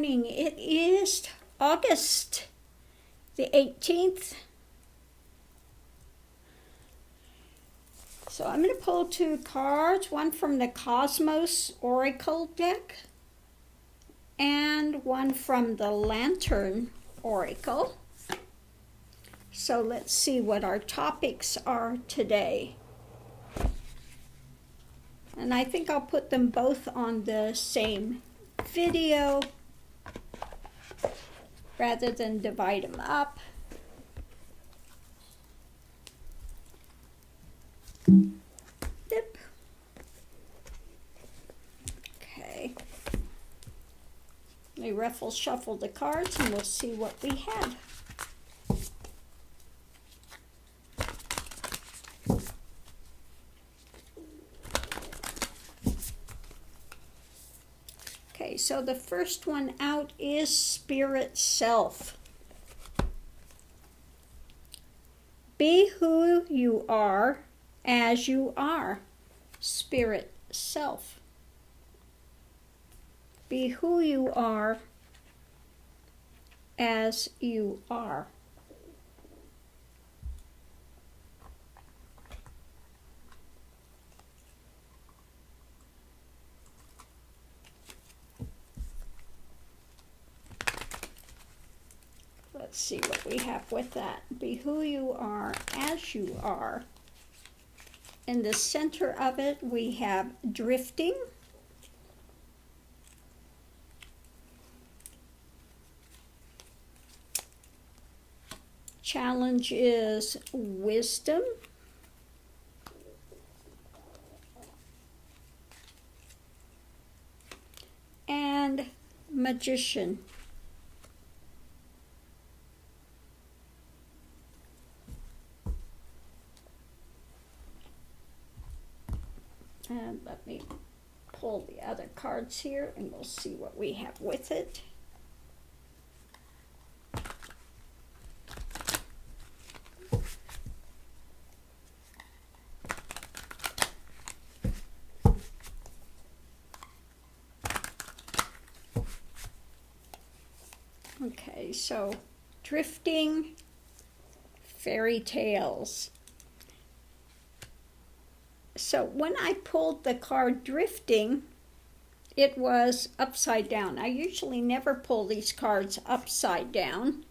morning. It is August the 18th. So I'm going to pull two cards, one from the Cosmos Oracle deck and one from the Lantern Oracle. So let's see what our topics are today. And I think I'll put them both on the same video rather than divide them up. Yep. Okay. Let me ruffle shuffle the cards and we'll see what we have. Okay, so the first one out is Spirit Self. Be who you are as you are, Spirit Self. Be who you are as you are. Let's see what we have with that. Be who you are as you are. In the center of it, we have drifting. Challenge is wisdom. And magician. And let me pull the other cards here and we'll see what we have with it. Okay, so drifting, fairy tales. So when I pulled the card drifting, it was upside down. I usually never pull these cards upside down,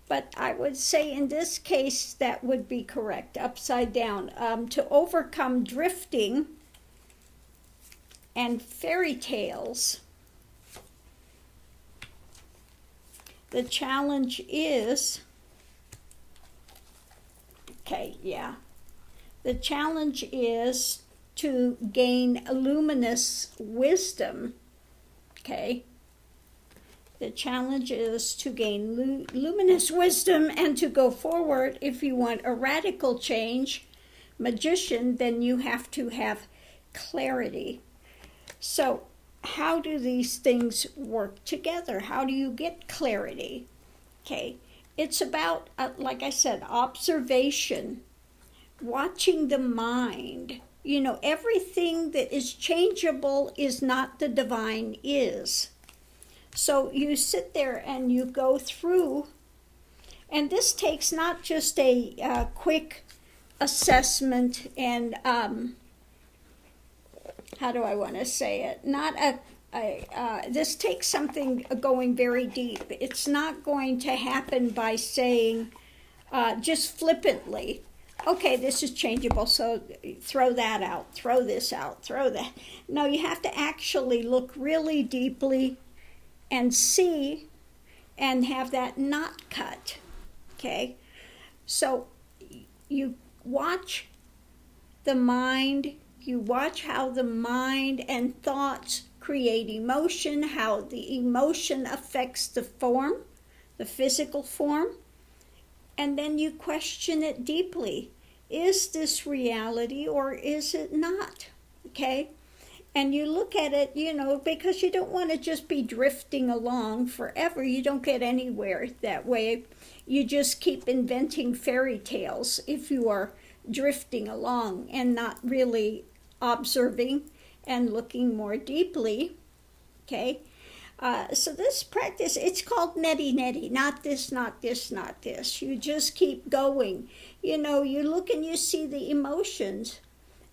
but I would say in this case that would be correct, upside down. To overcome drifting and fairy tales, the challenge is, the challenge is to gain luminous wisdom, okay? The challenge is to gain luminous wisdom and to go forward. If you want a radical change, magician, then you have to have clarity. So how do these things work together? How do you get clarity? Okay, it's about, like I said, observation. Watching the mind. You know, everything that is changeable is not the divine is. So you sit there and you go through, and this takes not just a quick assessment and, how do I want to say it? Not this takes something going very deep. It's not going to happen by saying just flippantly, okay, this is changeable, so throw that out, throw this out, throw that. No, you have to actually look really deeply and see and have that knot cut, okay? So you watch the mind, you watch how the mind and thoughts create emotion, how the emotion affects the form, the physical form. And then you question it deeply. Is this reality or is it not? Okay? And you look at it, you know, because you don't want to just be drifting along forever. You don't get anywhere that way. You just keep inventing fairy tales if you are drifting along and not really observing and looking more deeply. Okay? So this practice, it's called neti neti, not this, not this, not this. You just keep going. You know, you look and you see the emotions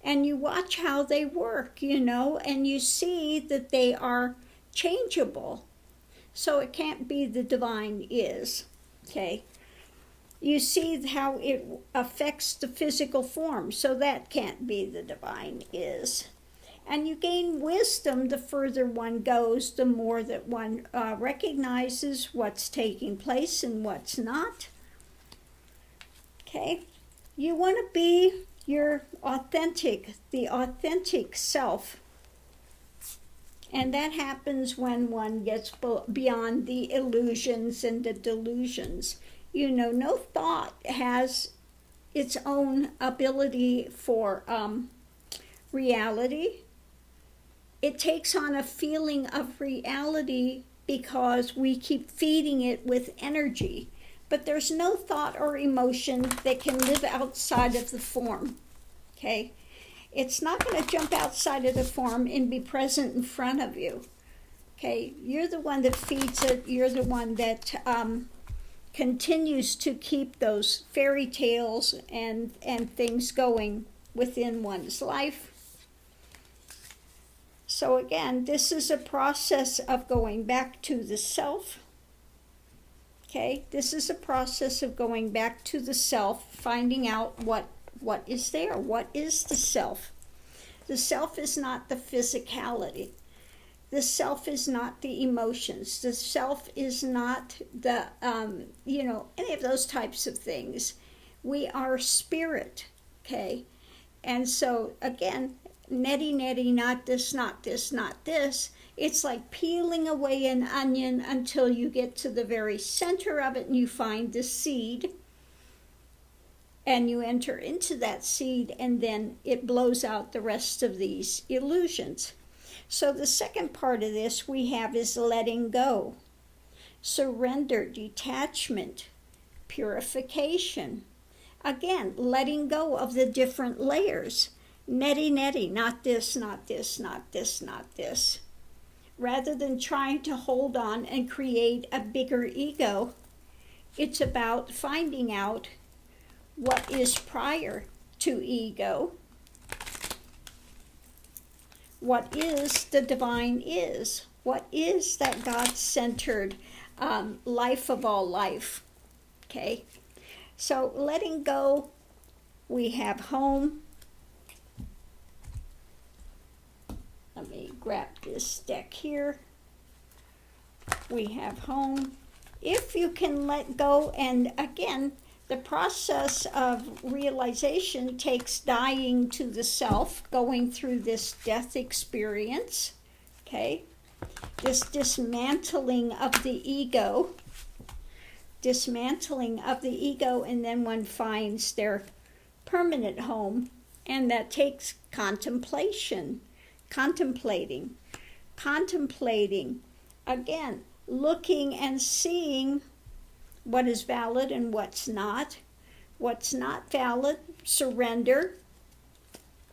and you watch how they work, you know, and you see that they are changeable. So it can't be the divine is, okay? You see how it affects the physical form, so that can't be the divine is. And you gain wisdom the further one goes, the more that one recognizes what's taking place and what's not. Okay? You want to be your the authentic self. And that happens when one gets beyond the illusions and the delusions. You know, no thought has its own ability for reality. It takes on a feeling of reality because we keep feeding it with energy. But there's no thought or emotion that can live outside of the form, okay? It's not going to jump outside of the form and be present in front of you, okay? You're the one that feeds it. You're the one that continues to keep those fairy tales and things going within one's life. So again, this is a process of going back to the self. Okay, this is a process of going back to the self, finding out what is there, what is the self. The self is not the physicality. The self is not the emotions. The self is not the, any of those types of things. We are spirit, okay? And so, again, neti neti, not this, not this, not this. It's like peeling away an onion until you get to the very center of it and you find the seed. And you enter into that seed and then it blows out the rest of these illusions. So the second part of this we have is letting go. Surrender, detachment, purification. Again, letting go of the different layers. Neti neti, not this, not this, not this, not this. Rather than trying to hold on and create a bigger ego, it's about finding out what is prior to ego, what is the divine is, what is that God-centered life of all life, okay? So letting go, we have home. Let me grab this deck here. We have home. If you can let go, and again, the process of realization takes dying to the self, going through this death experience, okay? This dismantling of the ego, and then one finds their permanent home, and that takes contemplating, again, looking and seeing what is valid and what's not valid, surrender,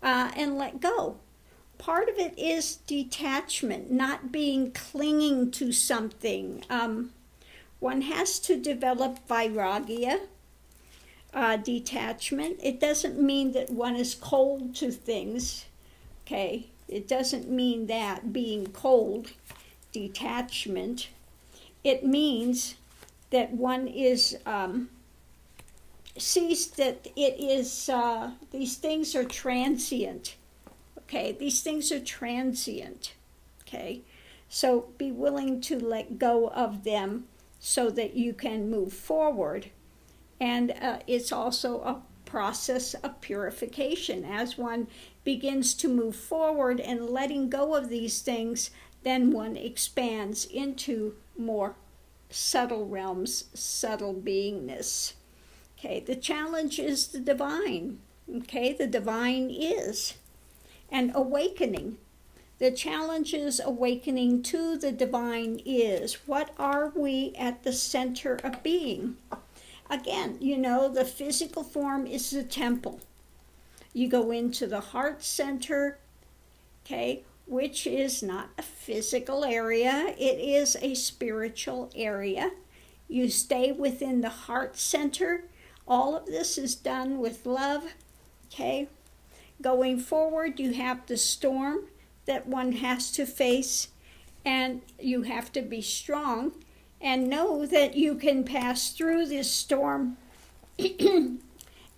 and let go. Part of it is detachment, not being clinging to something. One has to develop vairagya, detachment. It doesn't mean that one is cold to things, okay? It doesn't mean that, being cold, detachment. It means that one is sees that it is these things are transient. Okay, these things are transient. Okay, so be willing to let go of them so that you can move forward. And it's also a process of purification. As one begins to move forward and letting go of these things, then one expands into more subtle realms, subtle beingness. Okay, the challenge is the divine. Okay, the divine is. And awakening. The challenge is awakening to the divine is. What are we at the center of being? Again, the physical form is the temple. You go into the heart center, okay? which is not a physical area, it is a spiritual area. You stay within the heart center. All of this is done with love, okay? Going forward, you have the storm that one has to face, and you have to be strong and know that you can pass through this storm.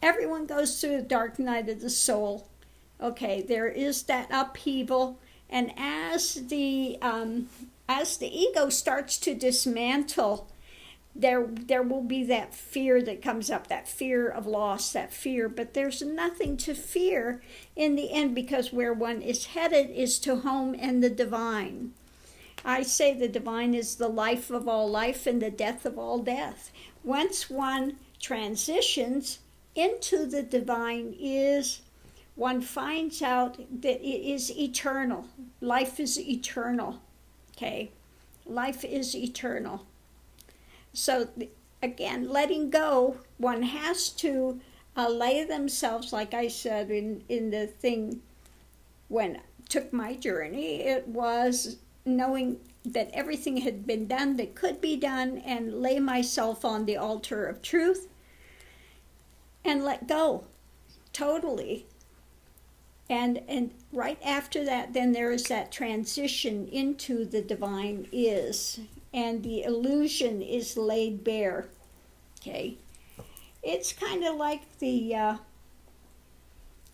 Everyone goes through the dark night of the soul. Okay, there is that upheaval, and as the ego starts to dismantle, there will be that fear that comes up, that fear of loss, that fear. But there's nothing to fear in the end, because where one is headed is to home and the divine. I say the divine is the life of all life and the death of all death. Once one transitions into the divine, one finds out that it is eternal. Life is eternal. Okay? Life is eternal. So again, letting go, one has to lay themselves, like I said in the thing when I took my journey, it was knowing that everything had been done that could be done, and lay myself on the altar of truth and let go totally. And right after that, then there is that transition into the divine is, and the illusion is laid bare. Okay, it's kind of like the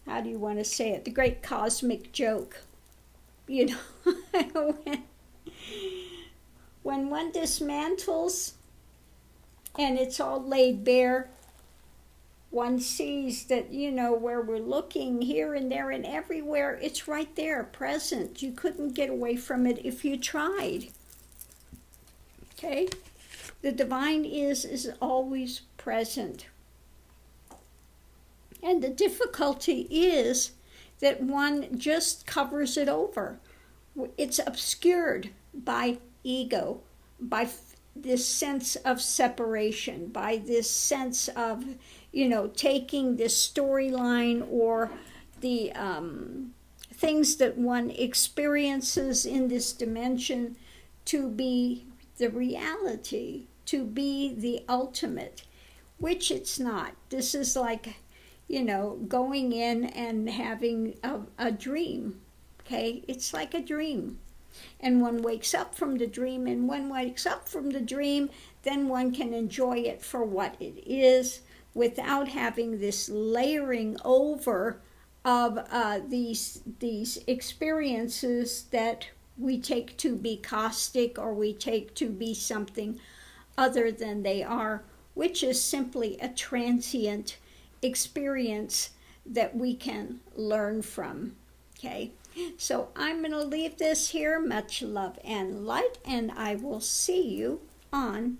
how do you want to say it, the great cosmic joke, you know. when one dismantles and it's all laid bare, one sees that, you know, where we're looking here and there and everywhere, it's right there, present. You couldn't get away from it if you tried. Okay? The divine is always present. And the difficulty is that one just covers it over. It's obscured by ego, by this sense of separation, by this sense of, you know, taking this storyline or the things that one experiences in this dimension to be the reality, to be the ultimate, which it's not. This is like, you know, going in and having a dream, okay? It's like a dream. And one wakes up from the dream, and when one wakes up from the dream, then one can enjoy it for what it is without having this layering over of these experiences that we take to be caustic, or we take to be something other than they are, which is simply a transient experience that we can learn from. Okay, so I'm going to leave this here. Much love and light, and I will see you online.